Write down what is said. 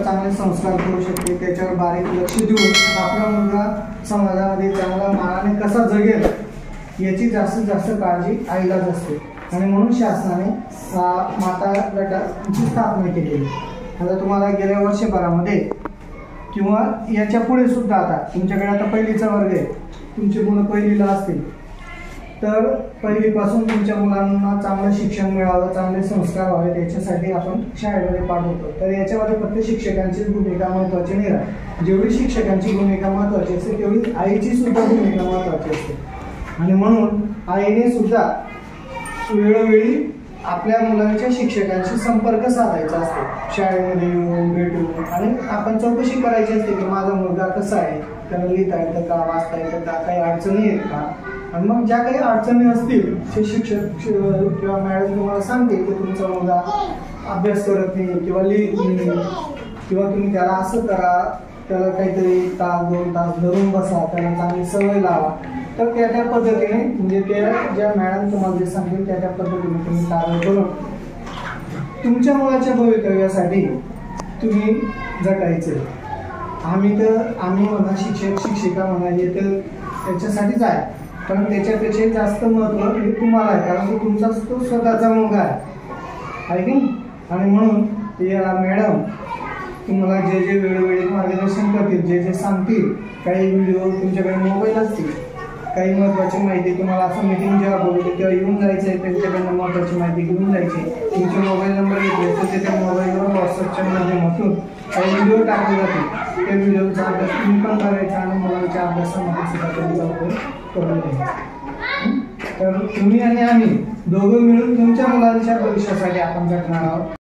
चांगले संस्कार करू शकते, त्याच्यावर बारीक लक्ष देऊन आपला मुलगा समाजामध्ये चांगला मानाने कसा जगेल याची जास्तीत जास्त काळजी आईलाच असते. आणि म्हणून शासनाने माता गटाची स्थापना केली. आता तुम्हाला गेल्या वर्षभरामध्ये किंवा याच्या पुढे सुद्धा आता तुमच्याकडे आता पहिलीचा वर्ग आहे, तुमची मुलं पहिलीला असतील तर पहिलीपासून तुमच्या मुलांना चांगलं शिक्षण मिळावं, चांगले संस्कार व्हावे याच्यासाठी आपण शाळेमध्ये पाठवतो. तर याच्यामध्ये फक्त शिक्षकांची भूमिका महत्त्वाची नाही राहत. जेवढी शिक्षकांची भूमिका महत्त्वाची असते तेवढी आईची सुद्धा भूमिका महत्त्वाची असते. आणि म्हणून आईने सुद्धा वेळोवेळी आपल्या मुलांच्या शिक्षकांशी संपर्क साधायचा असतो, शाळेमध्ये येऊन भेटून. आणि आपण चौकशी करायची असते की माझा मुलगा कसा आहे, त्याला लिहिता येतं का, वाचता येतं का, काही अडचणी आहेत का. आणि मग ज्या काही अडचणी असतील ते शिक्षक किंवा मॅडम तुम्हाला सांगते की तुमचा मुलगा अभ्यास करत नाही किंवा लिहित नाही, किंवा तुम्ही त्याला असं करा, त्याला काहीतरी तास 2 तास धरून बसा, त्याला चांगली सवय लावा. तर त्या पद्धतीने म्हणजे त्या ज्या मॅडम तुम्हाला जे सांगतील त्या पद्धतीने तुम्ही कार्य करून तुमच्या मुलाच्या भवितव्यासाठी तुम्ही झटायचं. आम्ही म्हणा, शिक्षक शिक्षिका म्हणा, हे तर त्याच्यासाठीच आहे, पण त्याच्यापेक्षा जास्त महत्त्व हे तुम्हाला आहे, कारण तो तुमचा तो स्वतःचा मुलगा आहे की नाही. आणि म्हणून या मॅडम तुम्हाला जे जे वेळोवेळी मार्गदर्शन करतील, जे जे सांगतील, काही व्हिडिओ तुमच्याकडे मोबाईल असतील, काही महत्त्वाची माहिती तुम्हाला असं मीटिंग जेव्हा बोलवते तेव्हा येऊन जायचं आहे, त्यांच्याकडनं महत्त्वाची माहिती घेऊन जायची. तुमचे मोबाईल नंबर घेतले तर त्या मोबाईलवर व्हॉट्सअपच्या माध्यमातून काही व्हिडिओ टाकले जातील. त्या व्हिडिओचा अभ्यास तुम्ही पण करायचा आणि मुलांच्या अभ्यासामध्ये सुद्धा त्यांचा उपयोग करून घ्यायचा. तर तुम्ही आणि आम्ही दोघं मिळून तुमच्या मुलांच्या भविष्यासाठी आपण झटणार आहोत.